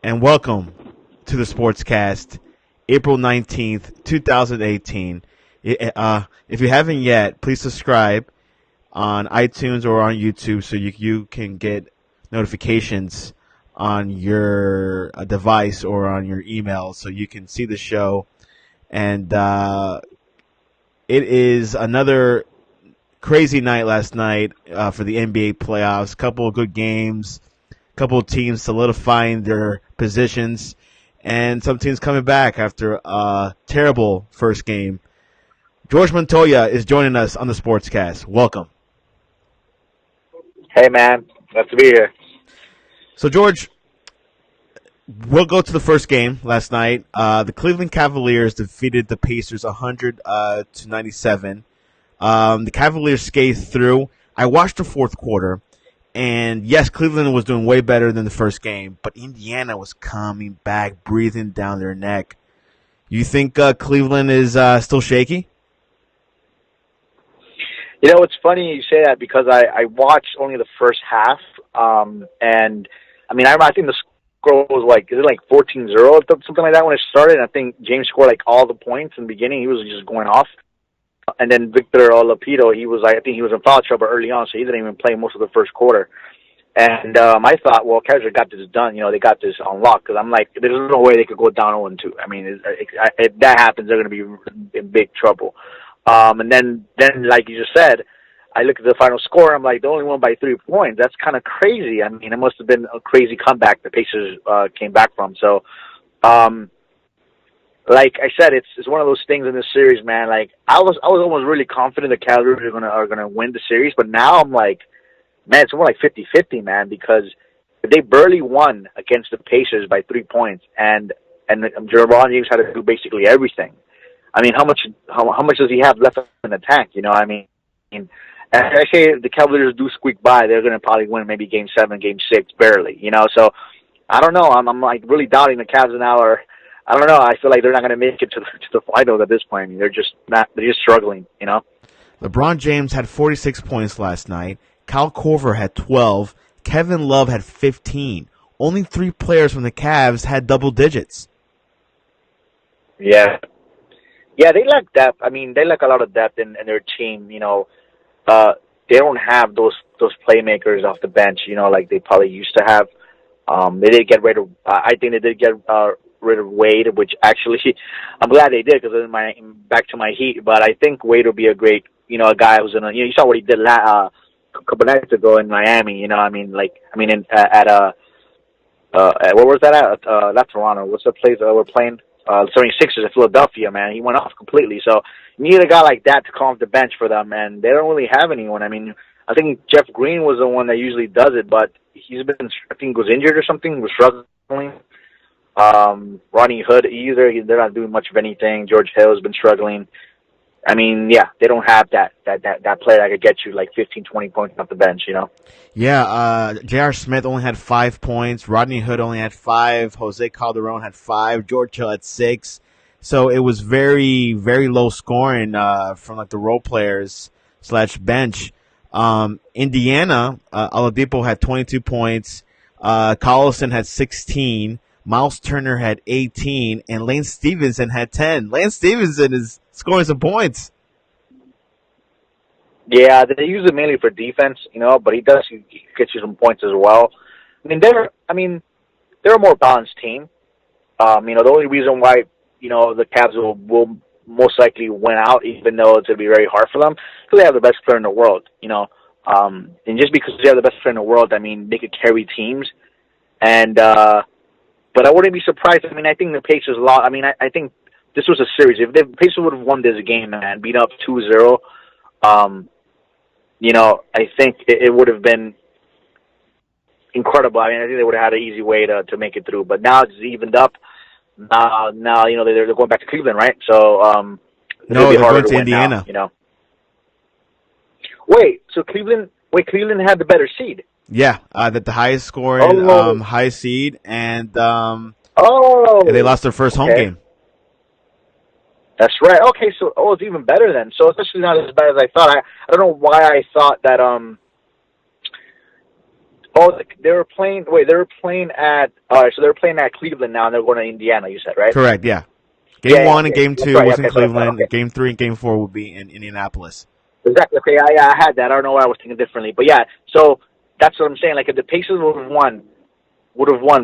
and welcome to the Sportscast, April 19th, 2018. If you haven't yet, please subscribe on iTunes or on YouTube so you can get notifications on your device or on your email so you can see the show. And it is another crazy night last night for the NBA playoffs. Couple of good games, couple of teams solidifying their positions, and some teams coming back after a terrible first game. Jorge Montoya is joining us on the Sportscast. Welcome. Hey, man. Glad to be here. So, George, we'll go to the first game last night. The Cleveland Cavaliers defeated the Pacers 100 to 97. The Cavaliers scathed through. I watched the fourth quarter, and yes, Cleveland was doing way better than the first game, but Indiana was coming back, breathing down their neck. You think Cleveland is still shaky? You know, it's funny you say that because I watched only the first half, and I mean, I think the score was like, is it like 14-0 or something like that when it started? And I think James scored like all the points in the beginning. He was just going off. And then Victor Oladipo, I think he was in foul trouble early on, so he didn't even play most of the first quarter. And I thought, well, Cavs got this done. You know, they got this unlocked because I'm like, there's no way they could go down 0-2. I mean, if that happens, they're going to be in big trouble. And then, like you just said, I look at the final score. I'm like, they only won by 3 points. That's kind of crazy. I mean, it must have been a crazy comeback the Pacers came back from. So, like I said, it's one of those things in this series, man. Like I was almost really confident the Cavaliers are gonna win the series, but now I'm like, man, it's more like 50-50, man, because if they barely won against the Pacers by 3 points, and LeBron James had to do basically everything. I mean, how much does he have left in the tank? You know, I mean, and I say if the Cavaliers do squeak by, they're going to probably win maybe Game 7, Game 6, barely. You know, so I don't know. I'm like really doubting the Cavs now. Or I don't know. I feel like they're not going to make it to the finals at this point. I mean, they're just struggling. You know. LeBron James had 46 points last night. Kyle Korver had 12. Kevin Love had 15. Only 3 players from the Cavs had double digits. Yeah. Yeah, they lack depth. I mean, they lack a lot of depth in their team. You know, they don't have those playmakers off the bench. You know, like they probably used to have. They did get rid of. I think they did get rid of Wade, which actually I'm glad they did because back to my Heat. But I think Wade will be a great, you know, a guy who's gonna. You know, you saw what he did a couple nights ago in Miami. You know, at where was that at? Not Toronto. What's the place we're playing? 76ers at Philadelphia, man. He went off completely. So you need a guy like that to come off the bench for them, and they don't really have anyone. I mean, I think Jeff Green was the one that usually does it, but he's been, I think, was injured or something, was struggling. Ronnie Hood, they're not doing much of anything. George Hill has been struggling. I mean, yeah, they don't have that player that could get you like 15, 20 points off the bench, you know? Yeah, J.R. Smith only had 5 points. Rodney Hood only had 5. Jose Calderon had 5. George Hill had 6. So it was very, very low scoring from like the role players / bench. Indiana, Oladipo had 22 points. Collison had 16. Miles Turner had 18. And Lane Stevenson had 10. Lane Stevenson is scoring some points. Yeah, they use it mainly for defense, you know, but he gets you some points as well. I mean, they're a more balanced team. You know, the only reason why, you know, the Cavs will most likely win out, even though it's going to be very hard for them, because they have the best player in the world, you know. And just because they have the best player in the world, I mean, they could carry teams. And, but I wouldn't be surprised. I mean, I think the Pacers lost. I mean, I think this was a series. If the Pacers would have won this game, man, beat up 2-0, you know, I think it would have been incredible. I mean, I think they would have had an easy way to make it through. But now it's evened up. Now you know, they're going back to Cleveland, right? So no, they're going to Indiana. Now, you know. So Cleveland had the better seed. Yeah, the highest scoring, high seed, and they lost their first home game. That's right. Okay, so it's even better then. So it's actually not as bad as I thought. I don't know why I thought that Oh, they were playing. Wait, they were playing at. All right, so they're playing at Cleveland now, and they're going to Indiana. You said, right? Correct. Yeah. Game Yeah, yeah, one and okay. game That's two right. was in Okay, so that's right. Cleveland. Okay, Game three and game four would be in Indianapolis. exactly. Okay, I had that. I don't know why I was thinking differently, but yeah. So that's what I'm saying. Like, if the Pacers would have won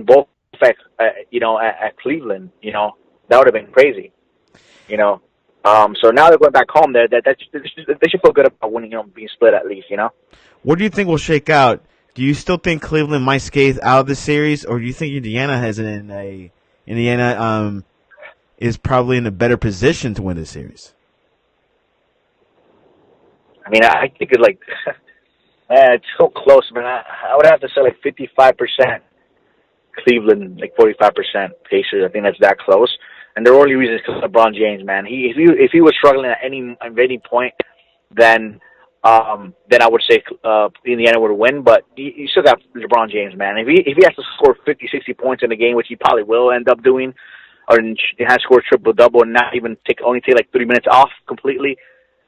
both, at Cleveland, that would have been crazy. You know. So now they're going back home. They should feel good about winning, being split at least. What do you think will shake out? Do you still think Cleveland might skate out of the series, or do you think Indiana is probably in a better position to win this series? I mean, I think it's like, man, it's so close, man. I would have to say like 55% Cleveland, like 45% Pacers. I think that's that close. And the only reason is because LeBron James, man. If he was struggling at any point, then I would say Indiana would win. But you still got LeBron James, man. If he has to score 50, 60 points in a game, which he probably will end up doing, or he has scored triple double and not even only take like 3 minutes off completely.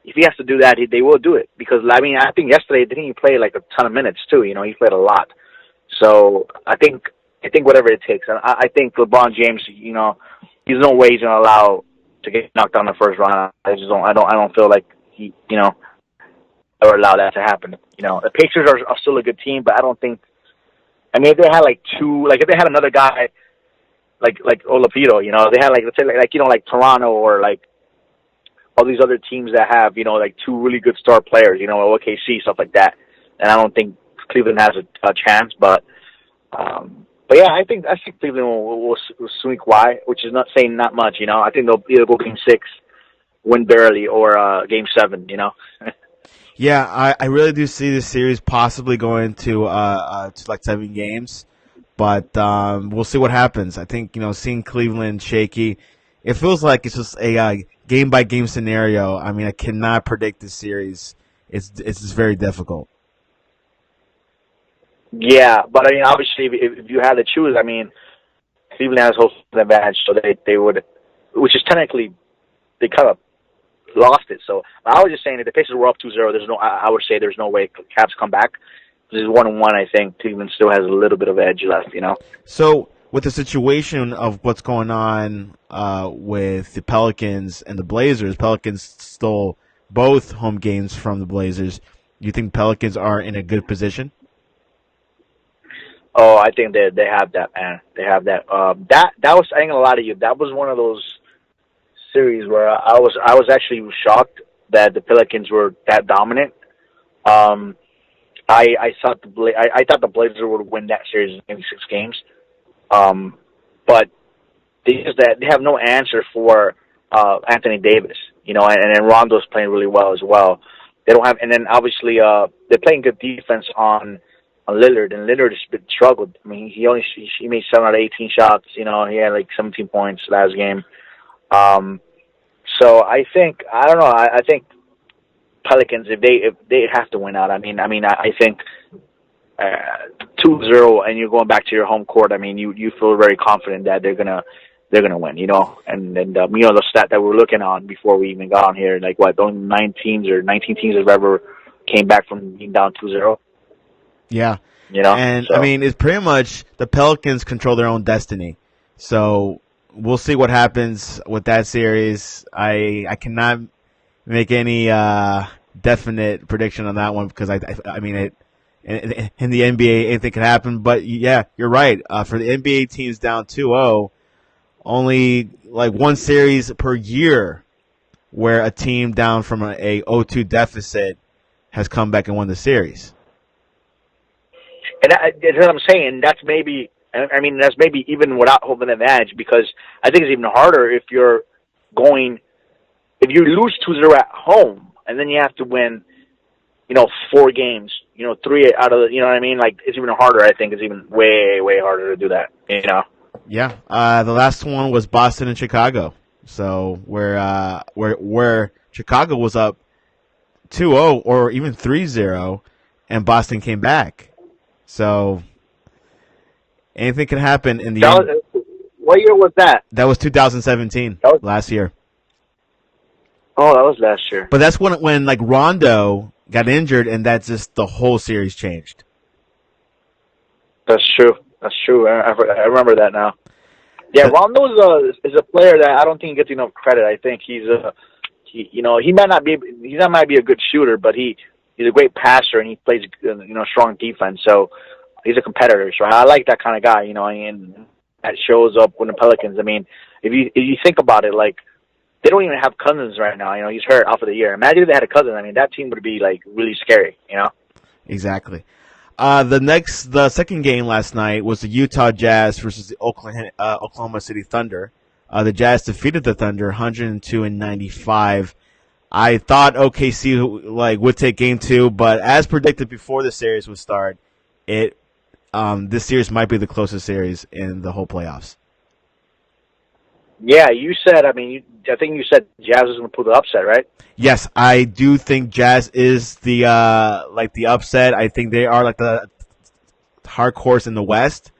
If he has to do that, they will do it. Because I mean, I think yesterday didn't he play like a ton of minutes too? He played a lot. So I think whatever it takes. I think LeBron James, there's no way he's gonna allow to get knocked down the first round. I don't feel like he ever allow that to happen. The Pacers are still a good team, but I don't think. I mean, if they had if they had another guy like Oladipo, they had let's say like Toronto or like all these other teams that have like two really good star players, OKC, stuff like that. And I don't think Cleveland has a chance, but yeah, I think Cleveland will sneak by, which is not saying not much. I think they'll either go Game 6, win barely, or Game 7. Yeah, I really do see this series possibly going to like 7 games, but we'll see what happens. I think seeing Cleveland shaky, it feels like it's just a game by game scenario. I mean, I cannot predict this series. It's just very difficult. Yeah, but I mean, obviously, if you had to choose, I mean, Cleveland has home advantage, so they would, which is technically they kind of lost it. So I was just saying, if the Pacers were up 2-0, I would say there's no way Cavs come back. This is 1-1. I think Cleveland still has a little bit of edge left. So with the situation of what's going on with the Pelicans and the Blazers, Pelicans stole both home games from the Blazers. Do you think Pelicans are in a good position? Oh, I think they have that, man. They have that. That was, I ain't gonna lie to you, that was one of those series where I was actually shocked that the Pelicans were that dominant. I thought the Blazers would win that series in maybe 6 games. But they have no answer for Anthony Davis, and then Rondo's playing really well as well. They don't have, and then obviously they're playing good defense on Lillard, and Lillard has been struggled. I mean, he made 7 out of 18 shots. He had like 17 points last game. So I think, I don't know. I think Pelicans, if they have to win out. I think 2-0 and you're going back to your home court. I mean, you feel very confident that they're gonna win. And the stat that we're looking on before we even got on here, like only 19 teams have ever came back from being down 2-0. Yeah. So. I mean, it's pretty much the Pelicans control their own destiny. So we'll see what happens with that series. I cannot make any definite prediction on that one because I mean in the NBA anything can happen. But yeah, you're right. For the NBA teams down 2-0, only like one series per year where a team down from a 0-2 deficit has come back and won the series. And that's what I'm saying. That's maybe even without home advantage, because I think it's even harder if you lose 2-0 at home and then you have to win, 4 games, 3 out of the, you know what I mean? Like, it's even harder. I think it's even way, way harder to do that, Yeah. The last one was Boston and Chicago. So where Chicago was up 2-0 or even 3-0 and Boston came back. So anything can happen in the end. What year was that? That was 2017, last year. Oh, that was last year. But that's when like Rondo got injured, and that's just the whole series changed. That's true. That's true. I remember that now. Yeah, Rondo's is a player that I don't think gets enough credit. I think he might be a good shooter, but he's a great passer and he plays strong defense. So he's a competitor. So I like that kind of guy. And that shows up when the Pelicans. I mean, if you think about it, like they don't even have Cousins right now. He's hurt out for the year. Imagine if they had a Cousins. I mean, that team would be like really scary. Exactly. The second game last night was the Utah Jazz versus the Oklahoma City Thunder. The Jazz defeated the Thunder 102-95. I thought OKC would take game 2, but as predicted before the series would start, this series might be the closest series in the whole playoffs. Yeah, you said. I think you said Jazz was going to pull the upset, right? Yes, I do think Jazz is the upset. I think they are like the dark horse in the West.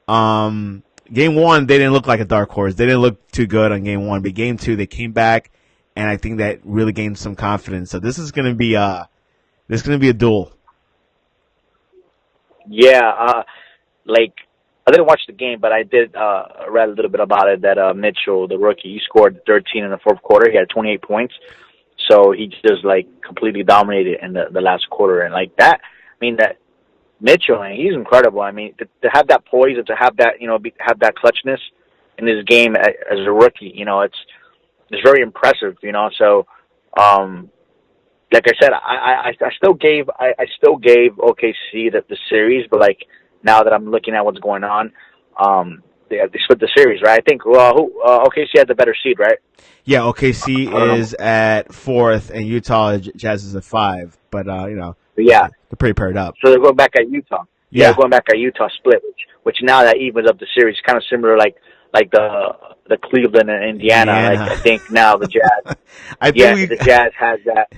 Game 1, they didn't look like a dark horse. They didn't look too good on game 1, but game 2 they came back, and I think that really gained some confidence. So this is going to be a duel. Yeah, I didn't watch the game, but I did read a little bit about it. That Mitchell, the rookie, he scored 13 in the fourth quarter. He had 28 points, so he just completely dominated in the last quarter. And that, that Mitchell, he's incredible. I mean, to have that poise and to have that have that clutchness in his game as a rookie, it's very impressive. So, like I said, I still gave OKC the series, but now that I'm looking at what's going on, they split the series, right? I think OKC had the better seed, right? Yeah, OKC is at 4th, and Utah Jazz is at 5. But yeah, they're pretty paired up. So they're going back at Utah. Yeah, they're going back at Utah split, which now that evens up the series, kind of similar like the Cleveland and Indiana. I think now the Jazz. The Jazz has that.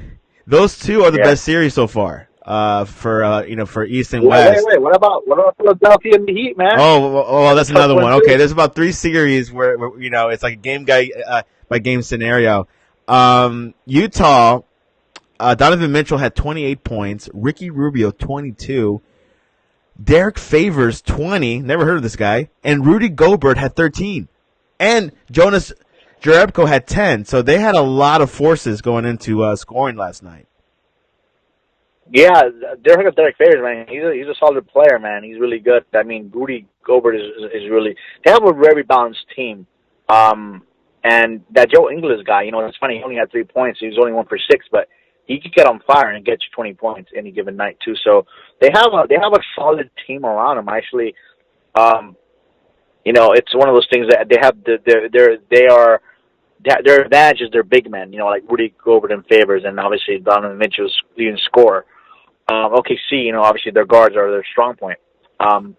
Those two are the best series so far. For East and West. Wait. What about Philadelphia and the Heat, man? Oh, that's another one. Okay, there's about 3 series where it's like a game by game scenario. Utah, Donovan Mitchell had 28 points. Ricky Rubio 22. Derek Favors 20. Never heard of this guy. And Rudy Gobert had 13. And Jonas Jerebko had 10. So they had a lot of forces going into scoring last night. Yeah, Derek Favors, man. He's a solid player, man. He's really good. I mean, Rudy Gobert is really. They have a very balanced team. And that Joe Ingles guy, it's funny. He only had 3 points. He was only 1 for 6, but he could get on fire and get you 20 points any given night too. So they have a solid team around them. Actually, it's one of those things that they have. Their advantage is their big men. Like Rudy Gobert and Favors, and obviously Donovan Mitchell's leading scorer. OKC, obviously their guards are their strong point. So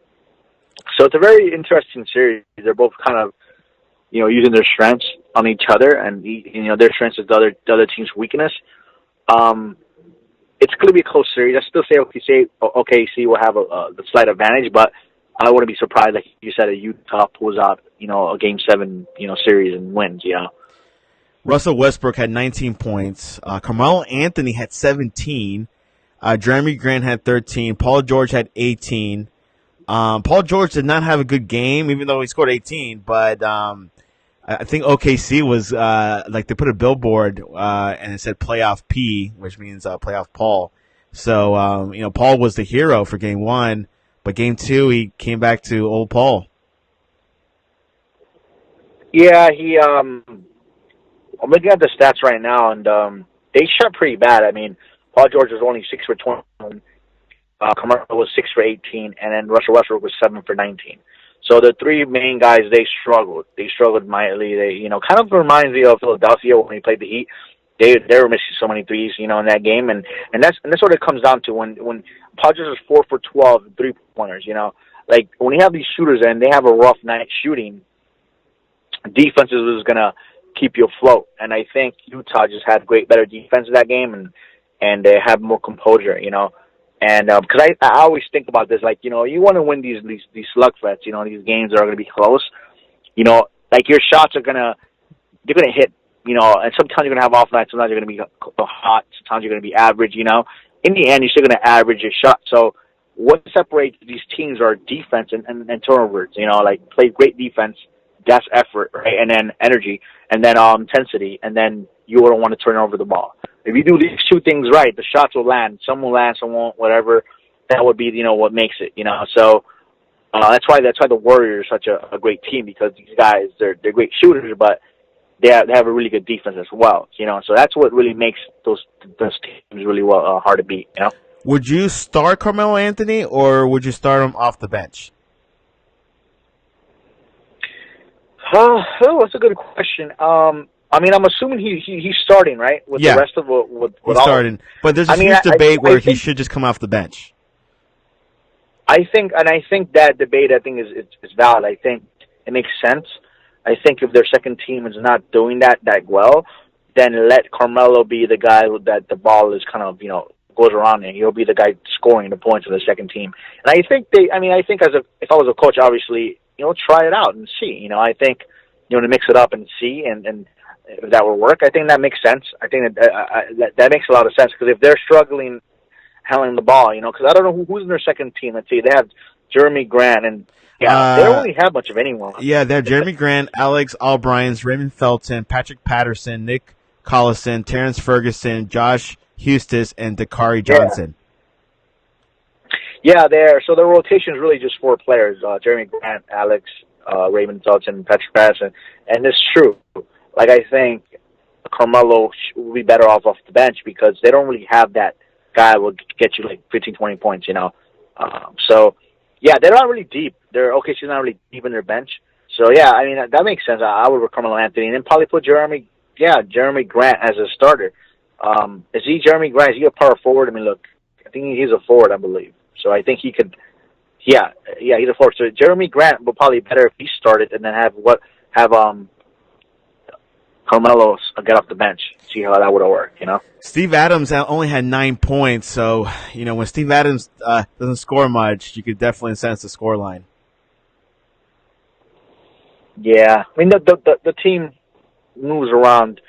it's a very interesting series. They're both kind of, using their strengths on each other, and their strengths is the other team's weakness. It's going to be a close series. I still say OKC will have the slight advantage, but I wouldn't be surprised, like you said, that Utah pulls out, a Game 7, series and wins. Russell Westbrook had 19 points. Carmelo Anthony had 17. Jeremy Grant had 13. Paul George had 18. Paul George did not have a good game, even though he scored 18. But I think OKC was they put a billboard and it said "Playoff P," which means Playoff Paul. So Paul was the hero for Game 1, but Game 2 he came back to old Paul. Yeah, he. I'm looking at the stats right now, and they shot pretty bad. I mean, Paul George was only 6 for 20. Carmelo was 6 for 18, and then Russell Westbrook was 7 for 19. So the 3 main guys, they struggled. They struggled mightily. They, kind of reminds me of Philadelphia when we played the Heat. They were missing so many threes, in that game, and that's what it comes down to when Paul George was 4 for 12 3-pointers. Like when you have these shooters and they have a rough night shooting, defenses is gonna keep you afloat. And I think Utah just had better defense in that game, and they have more composure, And because I always think about this, you want to win these slugfests, these games that are going to be close. Like your shots they're going to hit, and sometimes you're going to have off nights, sometimes you're going to be hot, sometimes you're going to be average, In the end, you're still going to average your shot. So what separates these teams are defense and turnovers. Like play great defense, that's effort, right, and then energy, and then intensity, and then you wouldn't want to turn over the ball. If you do these two things right, the shots will land. Some will land, some won't. Whatever. That would be what makes it. So that's why the Warriors are such a great team, because these guys they're great shooters, but they have a really good defense as well. So that's what really makes those teams really hard to beat. Would you start Carmelo Anthony, or would you start him off the bench? That's a good question. I mean, I'm assuming he's starting, right? With the rest of he's starting. But there's a huge debate where he should just come off the bench. I think that debate is valid. I think it makes sense. I think if their second team is not doing that well, then let Carmelo be the guy that the ball is kind of goes around, and he'll be the guy scoring the points for the second team. And I think if I was a coach, obviously, try it out and see. I think to mix it up and see, and if that will work, I think that makes sense. I think that makes a lot of sense, because if they're struggling handling the ball, because I don't know who's in their second team. Let's see, they have Jeremy Grant, and they don't really have much of anyone. Yeah, they have Jeremy Grant, Alex Albryans, Raymond Felton, Patrick Patterson, Nick Collison, Terrence Ferguson, Josh Hustis, and Dakari Johnson. Yeah, so their rotation is really just 4 players: Jeremy Grant, Alex, Raymond Felton, Patrick Patterson, and it's true. Like, I think Carmelo will be better off the bench, because they don't really have that guy who will get you like 15, 20 points, So, yeah, they're not really deep. OKC's not really deep in their bench. So, yeah, I mean, that makes sense. I would Carmelo Anthony, and then probably put Jeremy Grant as a starter. Is he Jeremy Grant? Is he a power forward? I mean, look, I think he's a forward, I believe. So I think he could, he's a forward. So Jeremy Grant will probably be better if he started, and then have Carmelo get off the bench. See how that would work, Steve Adams only had 9 points, so when Steve Adams doesn't score much, you could definitely sense the scoreline. Yeah, I mean the team moves around,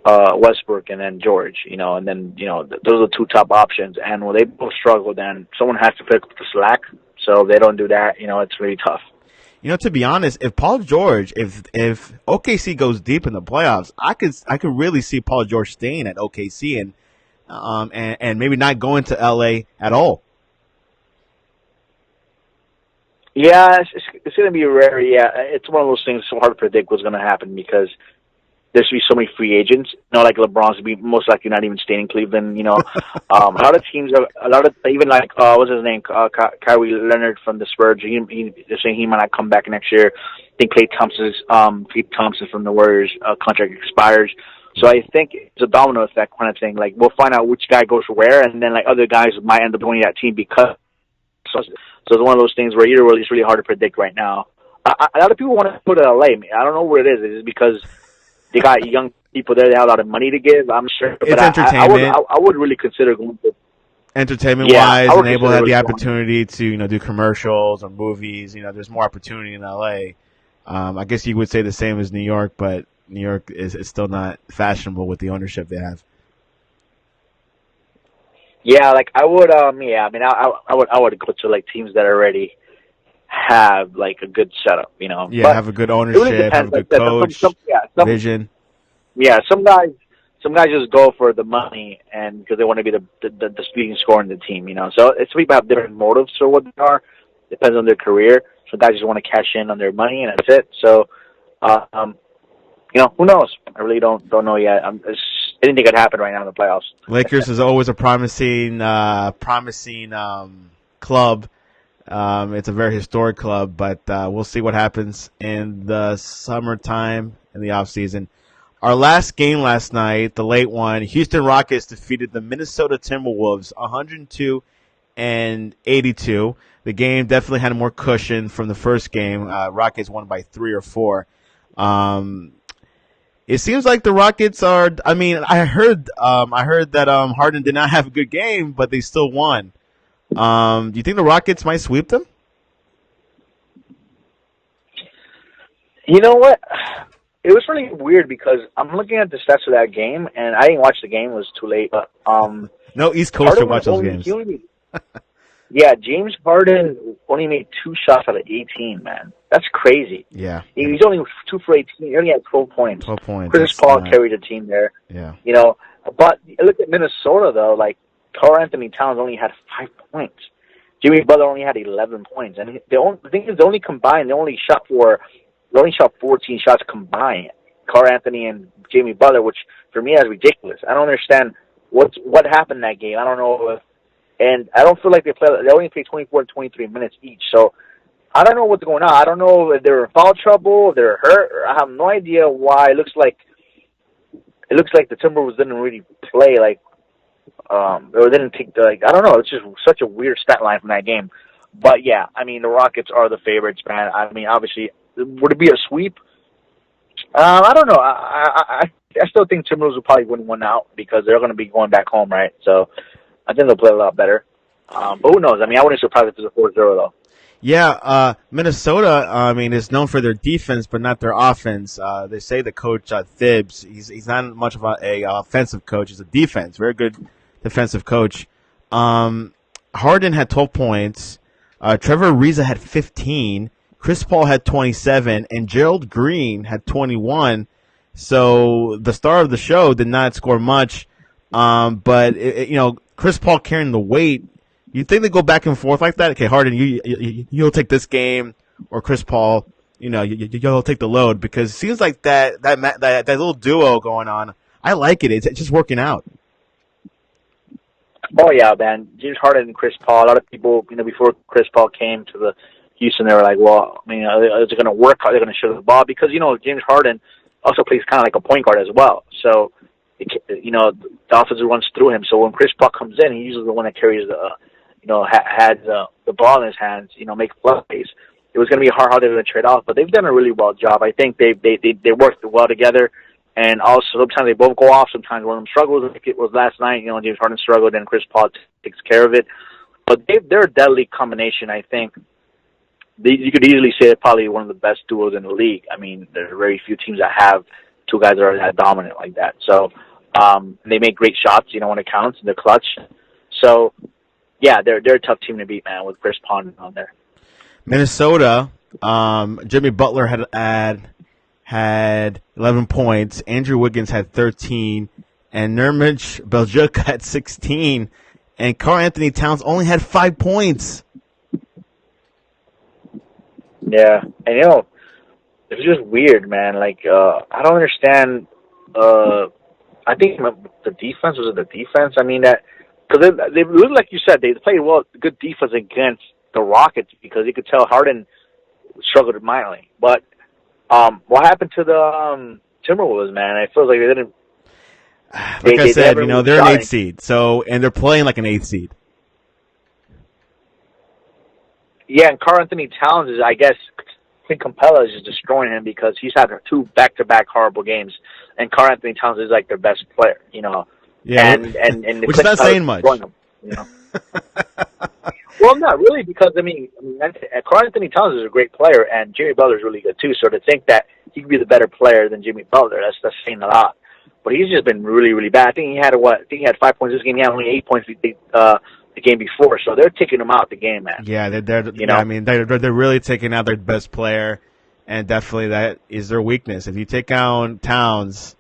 Westbrook and then George, and then those are the 2 top options. And when they both struggle, then someone has to pick up the slack. So if they don't do that, it's really tough. To be honest, if Paul George, if OKC goes deep in the playoffs, I could really see Paul George staying at OKC and maybe not going to LA at all. Yeah, it's going to be rare. Yeah, it's one of those things so hard to predict what's going to happen, because there's going to be so many free agents. Like LeBron's to be most likely not even staying in Cleveland. A lot of teams, even like what's his name, Kawhi Leonard from the Spurs. They're saying he might not come back next year. I think Klay Thompson from the Warriors contract expires. So I think it's a domino effect kind of thing. Like, we'll find out which guy goes where, and then like other guys might end up joining that team because. So it's one of those things where it's really hard to predict right now. A lot of people want to go to LA. I don't know what it is. It's because they got young people there. They have a lot of money to give. I'm sure. It's but entertainment. I would really consider going to. Entertainment-wise, and able to have the opportunity to do commercials or movies. There's more opportunity in LA. I guess you would say the same as New York, but New York is still not fashionable with the ownership they have. Yeah, like I would. I would go to like teams that already have like a good setup. Yeah, but have a good ownership, really have a good coach, vision. Yeah, some guys just go for the money and because they want to be the leading scorer in the team. So some people have different motives for what they are. Depends on their career. Some guys just want to cash in on their money and that's it. So, who knows? I really don't know yet. Anything could happen right now in the playoffs. Lakers is always a promising club. It's a very historic club, but we'll see what happens in the summertime and the offseason. Our last game last night, the late one, Houston Rockets defeated the Minnesota Timberwolves 102-82. The game definitely had more cushion from the first game. Rockets won by 3 or 4. It seems like the Rockets are. I mean, I heard that Harden did not have a good game, but they still won. Do you think the Rockets might sweep them? You know what? It was really weird because I'm looking at the stats of that game, and I didn't watch the game. It was too late. But no East Coaster watch those games. Yeah, James Harden only made 2 shots out of 18, man. That's crazy. Yeah. He's only 2 for 18. He only had 12 points. 12 points. Chris Paul carried the team there. Yeah. You know, but look at Minnesota, though. Like, Karl Anthony Towns only had 5 points. Jimmy Butler only had 11 points. And the thing is, they only shot 14 shots combined. Karl Anthony and Jimmy Butler, which for me is ridiculous. I don't understand what happened in that game. I don't know and I don't feel like they only played 24 and 23 minutes each. So I don't know what's going on. I don't know if they're in foul trouble, if they're hurt. I have no idea why. It looks like the Timberwolves didn't really play or didn't take I don't know. It's just such a weird stat line from that game. But yeah, I mean, the Rockets are the favorites, man. I mean, obviously, would it be a sweep? I don't know. I still think Timberwolves will probably win one out because they're going to be going back home, right? So I think they'll play a lot better. But who knows? I mean, I wouldn't be surprised if it's a 4-0, though. Yeah, Minnesota, I mean, is known for their defense, but not their offense. They say the coach, Thibs, he's not much of a offensive coach. He's a defense, very good defensive coach. Harden had 12 points. Trevor Ariza had 15. Chris Paul had 27, and Gerald Green had 21. So the star of the show did not score much. But Chris Paul carrying the weight. You think they go back and forth like that? Okay, Harden, you'll take this game, or Chris Paul, you'll take the load, because it seems like that little duo going on. I like it. It's just working out. Oh yeah, man. James Harden and Chris Paul. A lot of people, before Chris Paul came to the Houston, they were like, well, I mean, is it going to work? Are they going to shoot the ball? Because James Harden also plays kind of like a point guard as well. So the offense runs through him. So when Chris Paul comes in, he's usually the one that carries has the ball in his hands, make plays. It was going to be hard how they were going to trade off, but they've done a really well job. I think they worked well together, and also sometimes they both go off. Sometimes one of them struggles. Like it was last night, James Harden struggled, and Chris Paul takes care of it. But they're a deadly combination. I think you could easily say they're probably one of the best duos in the league. I mean, there are very few teams that have two guys that are that dominant like that. So they make great shots, when it counts. They're clutch. So yeah, they're a tough team to beat, man, with Chris Paul on there. Minnesota, Jimmy Butler had 11 points. Andrew Wiggins had 13, and Nurkic Belgica had 16, and Karl Anthony Towns only had 5 points. Yeah, and it's just weird, man. Like I don't understand. I think the defense was the defense. I mean that. Because they look like you said, they played well, good defense against the Rockets, because you could tell Harden struggled mightily. But what happened to the Timberwolves, man? It feels like they didn't. Like I said, they're an 8th seed, and they're playing like an 8th seed. Yeah, and Karl Anthony Towns is, I guess, Clint Capella is just destroying him because he's had 2 back-to-back horrible games, and Karl Anthony Towns is like their best player, Yeah, and which is not saying much. Them, Well, not really, because Karl Anthony Towns is a great player, and Jimmy Butler is really good too. So to think that he could be the better player than Jimmy Butler, that's saying a lot. But he's just been really, really bad. I think he had 5 points this game. He had only 8 points the game before. So they're taking him out the game, man. Yeah, they're really taking out their best player, and definitely that is their weakness. If you take out Towns,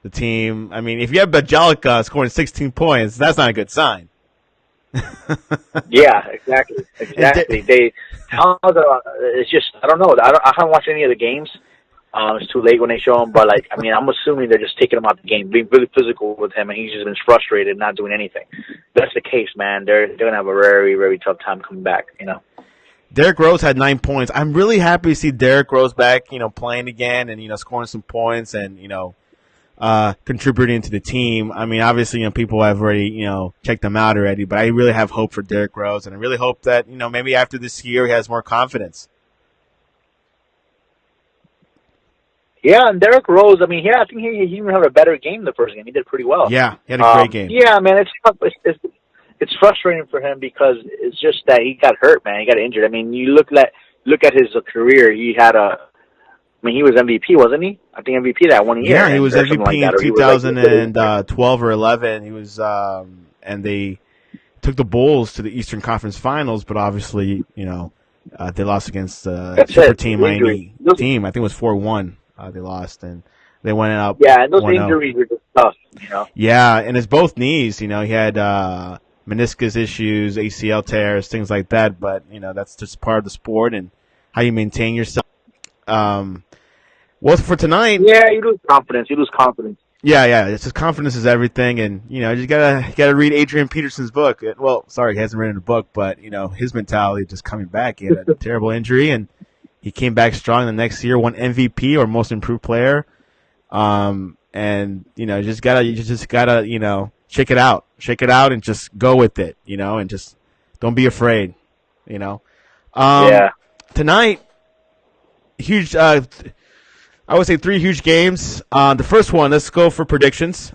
the team, if you have Belgica scoring 16 points, that's not a good sign. Yeah, exactly. It's just, I don't know. I haven't watched any of the games. It's too late when they show him, but I'm assuming they're just taking him out the game, being really physical with him, and he's just been frustrated, not doing anything. If that's the case, man, they're gonna have a very, very tough time coming back. Derrick Rose had 9 points. I'm really happy to see Derrick Rose back, playing again and scoring some points and contributing to the team. Obviously, people have already, checked them out already, but I really have hope for Derrick Rose, and I really hope that, maybe after this year he has more confidence. Yeah, and Derrick Rose, I think he even had a better game the first game. He did pretty well. Yeah, he had a great game. Yeah, man, it's tough. It's frustrating for him because it's just that he got hurt, man. He got injured. You look at his career. He had he was MVP, wasn't he? I think MVP that one year. Yeah, he was MVP in 2012 or 11. He was, and they took the Bulls to the Eastern Conference Finals, but obviously, they lost against the That's super it. team Injury. Miami team. I think it was 4-1. They lost, and they went up. Yeah, and those 1-0. injuries are just tough. Yeah, and it's both knees. He had meniscus issues, ACL tears, things like that. But that's just part of the sport and how you maintain yourself. Well, for tonight. Yeah, you lose confidence. Yeah. It's just confidence is everything, and you just gotta read Adrian Peterson's book. Well, sorry, he hasn't written a book, but his mentality just coming back. He had a terrible injury, and he came back strong the next year, won MVP or Most Improved Player. And you just gotta shake it out, and just go with it, and just don't be afraid, Yeah. Tonight, huge. I would say 3 huge games. The first one, let's go for predictions.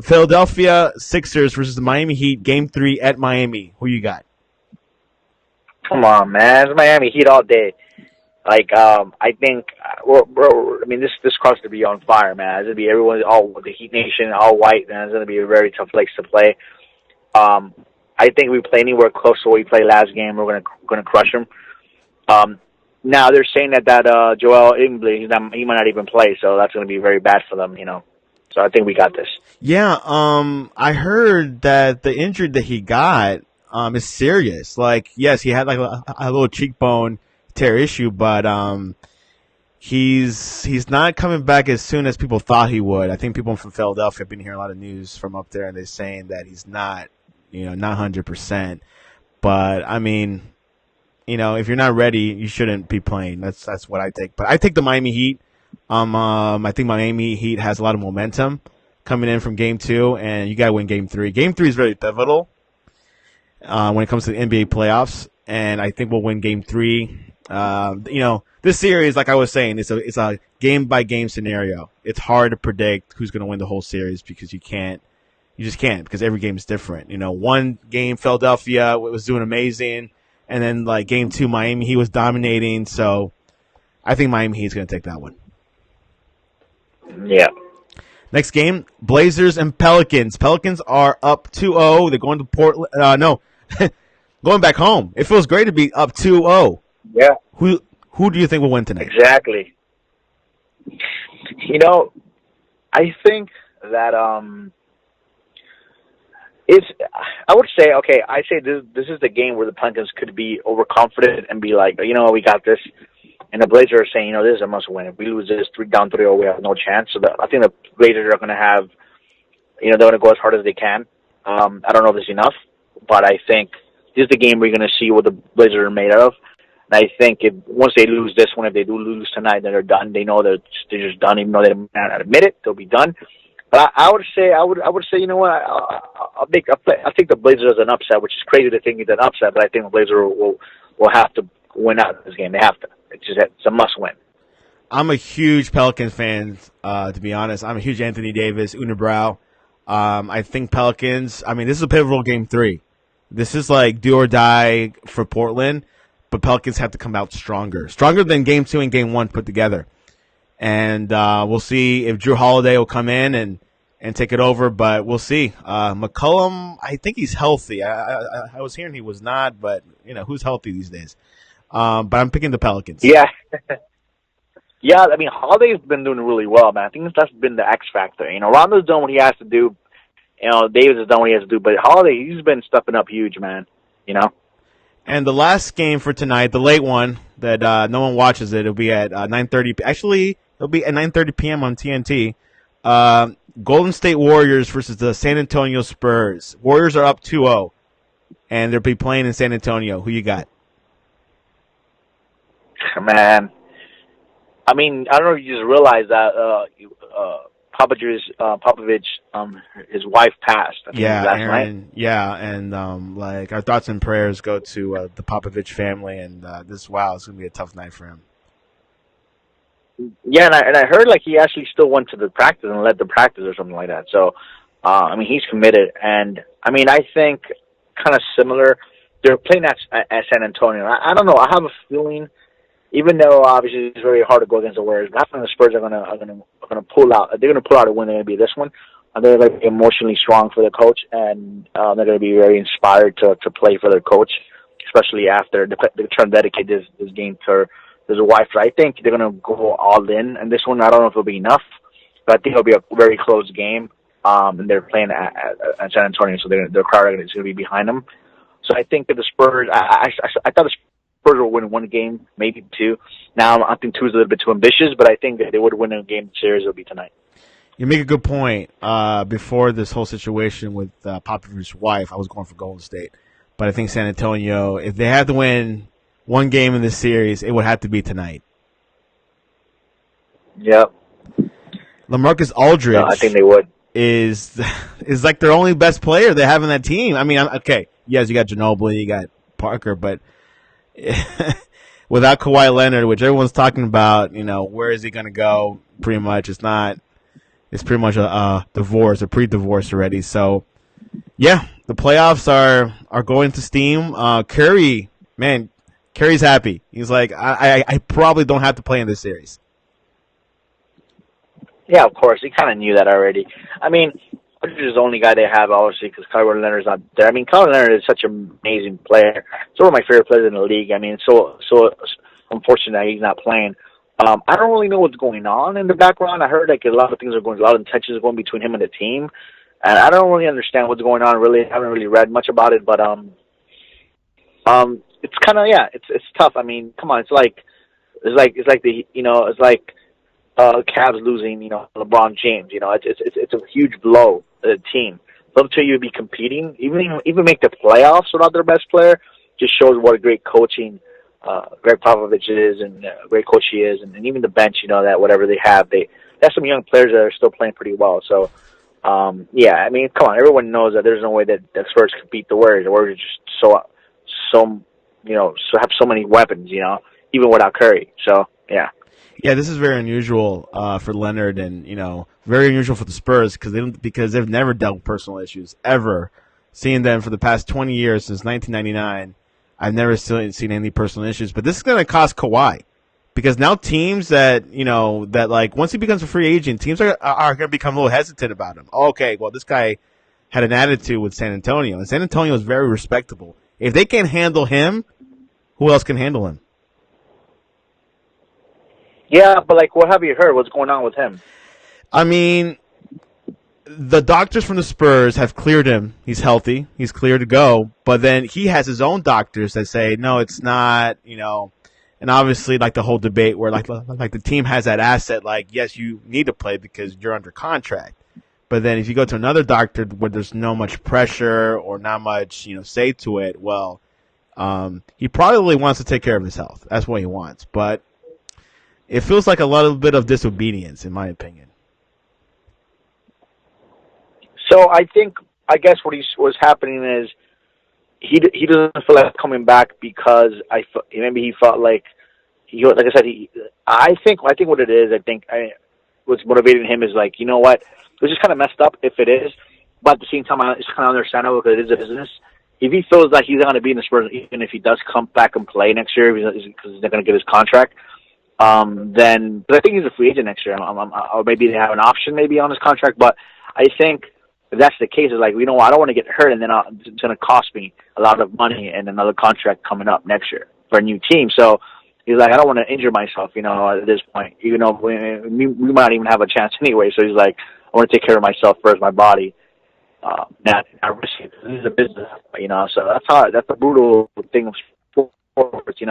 Philadelphia Sixers versus the Miami Heat, Game 3 at Miami. Who you got? Come on, man. It's Miami Heat all day. I think this crowd's to be on fire, man. It's gonna be everyone, all the Heat Nation, all white, man. It's gonna be a very tough place to play. I think we play anywhere close to what we played last game, we're gonna crush them. Now they're saying that Joel Embiid, he might not even play, so that's gonna be very bad for them, So I think we got this. Yeah, I heard that the injury that he got is serious. Yes, he had a little cheekbone tear issue, but he's not coming back as soon as people thought he would. I think people from Philadelphia have been hearing a lot of news from up there, and they're saying that he's not 100%. But I mean, if you're not ready, you shouldn't be playing. That's what I think. But I take the Miami Heat. I think Miami Heat has a lot of momentum coming in from Game 2, and you gotta win Game 3. Game 3 is very pivotal when it comes to the NBA playoffs, and I think we'll win Game 3. This series, like I was saying, it's a game by game scenario. It's hard to predict who's going to win the whole series because you just can't because every game is different. One game Philadelphia was doing amazing, and then Game 2 Miami he was dominating. So I think Miami Heat's going to take that one. Yeah. Next game, Blazers and Pelicans. Pelicans are up 2-0. They're going to Portland. Going back home. It feels great to be up 2-0. Yeah. Who do you think will win tonight? Exactly. I think that I would say, okay, I say this is the game where the Pelicans could be overconfident and be like, we got this. And the Blazers are saying, this is a must win. If we lose this 3-0, we have no chance. So I think the Blazers are going to have, they're going to go as hard as they can. I don't know if it's enough, but I think this is the game we're going to see what the Blazers are made of. And I think once they lose this one, if they do lose tonight, then they're done. They know that they're just done, even though they might not admit it. They'll be done. But I would say, you know what? I'll take the Blazers as an upset, which is crazy to think it's an upset. But I think the Blazers will have to win out this game. They have to. It's a must win. I'm a huge Pelicans fan, to be honest. I'm a huge Anthony Davis, Unibrow. I think Pelicans. This is a pivotal Game 3. This is do or die for Portland. But Pelicans have to come out stronger than Game 2 and Game 1 put together. And we'll see if Drew Holiday will come in and take it over, but we'll see. McCollum, I think he's healthy. I was hearing he was not, but who's healthy these days? But I'm picking the Pelicans. Yeah. Yeah, Holiday's been doing really well, man. I think that's been the X factor. Rondo's done what he has to do. Davis has done what he has to do, but Holiday, he's been stepping up huge, man. And the last game for tonight, the late one that no one watches it, it'll be at 9:30. Actually, it'll be at 9:30 p.m. on TNT. Golden State Warriors versus the San Antonio Spurs. Warriors are up 2-0, and they'll be playing in San Antonio. Who you got? Man, I don't know if you just realized that Popovich, his wife passed. I think last night. Yeah, and our thoughts and prayers go to the Popovich family, and it's going to be a tough night for him. Yeah, and I heard he actually still went to the practice and led the practice or something like that. So, he's committed, and I think kind of similar. They're playing at San Antonio. I don't know. I have a feeling. Even though obviously it's very hard to go against the Warriors, but I think the Spurs are gonna pull out. They're gonna pull out a win. They're gonna be this one. they're going to be emotionally strong for the coach, and they're going to be very inspired to play for their coach, especially after they're trying to dedicate this game to their wife. So I think they're going to go all in. And this one, I don't know if it'll be enough, but I think it'll be a very close game. And they're playing at San Antonio, so their crowd is going to be behind them. So I think that the Spurs, I thought the Spurs will win one game, maybe two. Now I think two is a little bit too ambitious, but I think that they would win a game series. It'll be tonight. You make a good point. Before this whole situation with Popovich's wife, I was going for Golden State. But I think San Antonio, if they had to win one game in this series, it would have to be tonight. Yep. LaMarcus Aldridge, I think they would. Is like their only best player they have in that team. I mean, okay, yes, you got Ginobili, you got Parker, but without Kawhi Leonard, which everyone's talking about, where is he going to go? Pretty much, it's pretty much a divorce, a pre-divorce already. So, yeah, the playoffs are going to steam. Curry, man, Curry's happy. He's like, I probably don't have to play in this series. Yeah, of course. He kind of knew that already. I mean, Aldridge is the only guy they have, obviously, because Kawhi Leonard's not there. I mean, Kawhi Leonard is such an amazing player. He's one of my favorite players in the league. I mean, so unfortunate that he's not playing. I don't really know what's going on in the background. I heard like a lot of tensions are going between him and the team, and I don't really understand what's going on. Really, I haven't really read much about it, but it's kind of it's tough. I mean, come on, it's like Cavs losing, LeBron James. It's a huge blow to the team. Love to you be competing, even make the playoffs without their best player. Just shows what a great coaching Greg Popovich is and great coach he is, and even the bench. That whatever they have some young players that are still playing pretty well. So I mean, come on, everyone knows that there's no way that the Spurs could beat the Warriors. The Warriors are just have so many weapons. Even without Curry. So yeah. Yeah, this is very unusual for Leonard, and very unusual for the Spurs because they've never dealt with personal issues ever. Seeing them for the past 20 years since 1999, I've never seen any personal issues. But this is going to cost Kawhi because now teams that like once he becomes a free agent, teams are going to become a little hesitant about him. Okay, well this guy had an attitude with San Antonio, and San Antonio is very respectable. If they can't handle him, who else can handle him? Yeah, but what have you heard? What's going on with him? I mean, the doctors from the Spurs have cleared him. He's healthy. He's clear to go. But then he has his own doctors that say, no, it's not, And obviously, the whole debate where, like the team has that asset, yes, you need to play because you're under contract. But then if you go to another doctor where there's no much pressure or not much, say to it, well, he probably wants to take care of his health. That's what he wants. But it feels like a little bit of disobedience, in my opinion. So I guess what's happening is he doesn't feel like coming back because maybe he felt like like I said I think what it is what's motivating him is what, it's just kind of messed up if it is, but at the same time it's kind of understandable because it is a business. If he feels like he's not going to be in the Spurs, even if he does come back and play next year because he's not going to get his contract. Then, but I think he's a free agent next year. Or maybe they have an option maybe on his contract. But I think if that's the case, it's I don't want to get hurt, and then it's going to cost me a lot of money and another contract coming up next year for a new team. So he's like, I don't want to injure myself, at this point, even though we might not even have a chance anyway. So he's like, I want to take care of myself first, my body. Not risk it. This is a business, So that's the brutal thing of sports,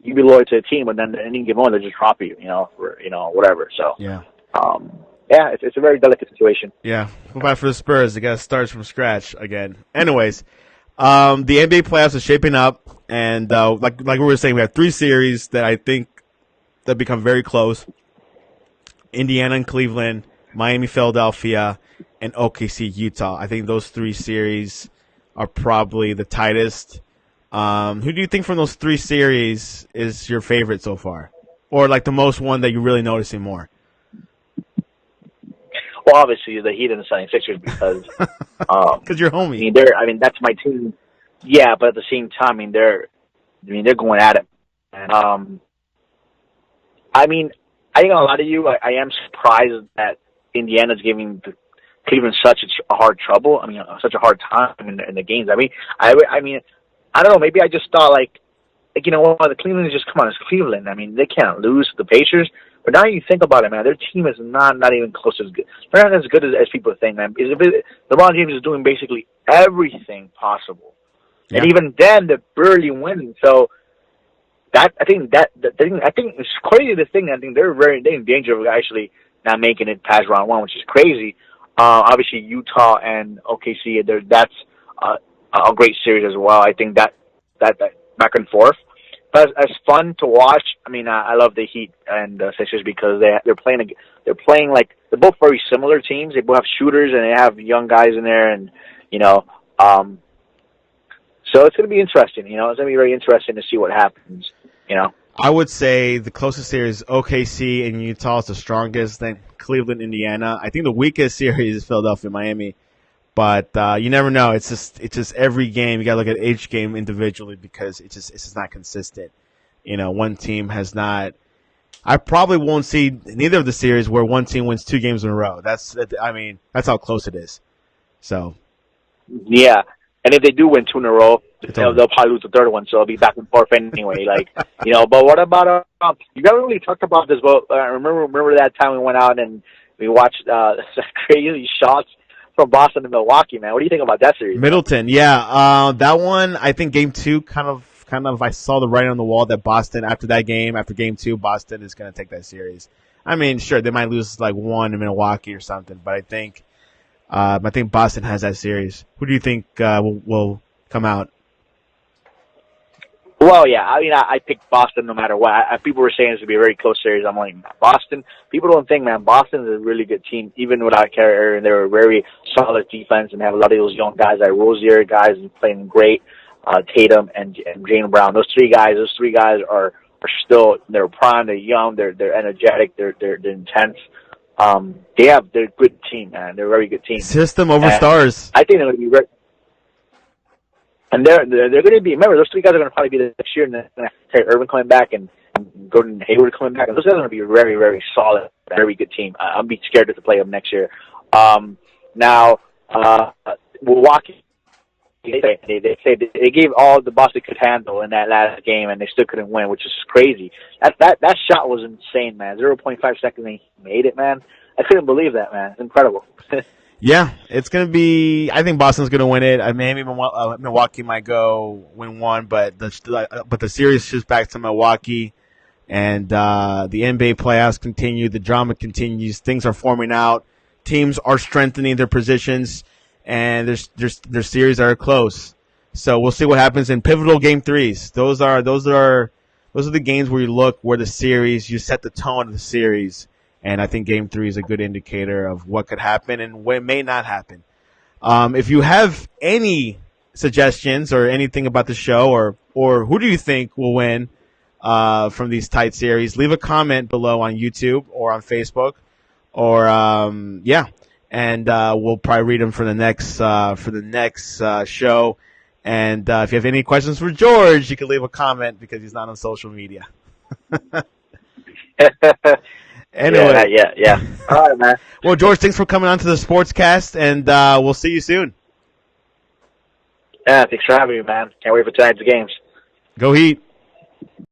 You be loyal to a team, but then any given one, they just drop you, for whatever. So yeah, it's a very delicate situation. Yeah, go back for the Spurs. The guy starts from scratch again. Anyways, the NBA playoffs are shaping up, and like we were saying, we have 3 series that I think that become very close: Indiana and Cleveland, Miami, Philadelphia, and OKC, Utah. I think those 3 series are probably the tightest. Who do you think from those 3 series is your favorite so far? Or the most one that you're really noticing more? Well, obviously the Heat and the 76ers because you're homie. That's my team. Yeah, but at the same time, they're going at it. I think a lot of you, I am surprised that Indiana's giving the Cleveland such a hard trouble. I mean, such a hard time in the games. I mean, I don't know. Maybe I just thought like you know what, the Cleveland is just come on. It's Cleveland. I mean, they can't lose to the Pacers. But now you think about it, man. Their team is not even close as good. They're not as good as people think, man. LeBron James is doing basically everything possible, and even then, they're barely winning. So I think it's crazy to think. I think they're in danger of actually not making it past round one, which is crazy. Obviously, Utah and OKC, that's a great series as well. I think that back and forth. But as fun to watch, I mean, I love the Heat and the Sixers because they're playing like they're both very similar teams. They both have shooters and they have young guys in there, and you know, so it's going to be interesting. You know, it's going to be very interesting to see what happens. You know, I would say the closest series OKC and Utah is the strongest. Then Cleveland, Indiana. I think the weakest series is Philadelphia, Miami. But you never know. It's just every game you got to look at each game individually because it's just not consistent. You know, one team has not. I probably won't see neither of the series where one team wins 2 games in a row. That's how close it is. So. Yeah, and if they do win 2 in a row, they'll probably lose the third one. So it'll be back and forth anyway. Like you know. But what about you haven't really talked about this? But remember that time we went out and we watched crazy shots from Boston and Milwaukee, man. What do you think about that series? Middleton, yeah. That one, I think game 2 kind of I saw the writing on the wall that Boston, after game 2, Boston is going to take that series. I mean, sure, they might lose like 1 in Milwaukee or something, but I think Boston has that series. Who do you think will come out? Well, yeah, I mean, I picked Boston no matter what. People were saying this would be a very close series. I'm like, Boston. People don't think, man, Boston is a really good team, even without Carrier, and they're a very solid defense and have a lot of those young guys like Rozier guys playing great, Tatum and Jaylen Brown. Those three guys are still they're prime. They're young. They're energetic. They're intense. They're a good team, man. They're a very good team. System over stars. I think they're going to be very. And they're going to be, remember, those 3 guys are going to probably be the next year, and then Irvin coming back and Gordon Hayward coming back. And those guys are going to be a very, very solid, very good team. I'll be scared to play them next year. Now, Milwaukee, they say they gave all the Boston could handle in that last game, and they still couldn't win, which is crazy. That shot was insane, man. 0.5 seconds they made it, man. I couldn't believe that, man. It's incredible. Yeah, it's going to be – I think Boston's going to win it. Maybe Milwaukee might go win 1, but the series shifts back to Milwaukee, and the NBA playoffs continue. The drama continues. Things are forming out. Teams are strengthening their positions, and their series are close. So we'll see what happens in pivotal Game 3s. Those are the games where you look where the series – you set the tone of the series. And I think Game 3 is a good indicator of what could happen and what may not happen. If you have any suggestions or anything about the show or who do you think will win from these tight series, leave a comment below on YouTube or on Facebook. Or, and we'll probably read them for the next show. And if you have any questions for George, you can leave a comment because he's not on social media. Anyway. Yeah. All right, man. Well, George, thanks for coming on to the Sportscast, and we'll see you soon. Yeah, thanks for having me, man. Can't wait for tonight's games. Go Heat.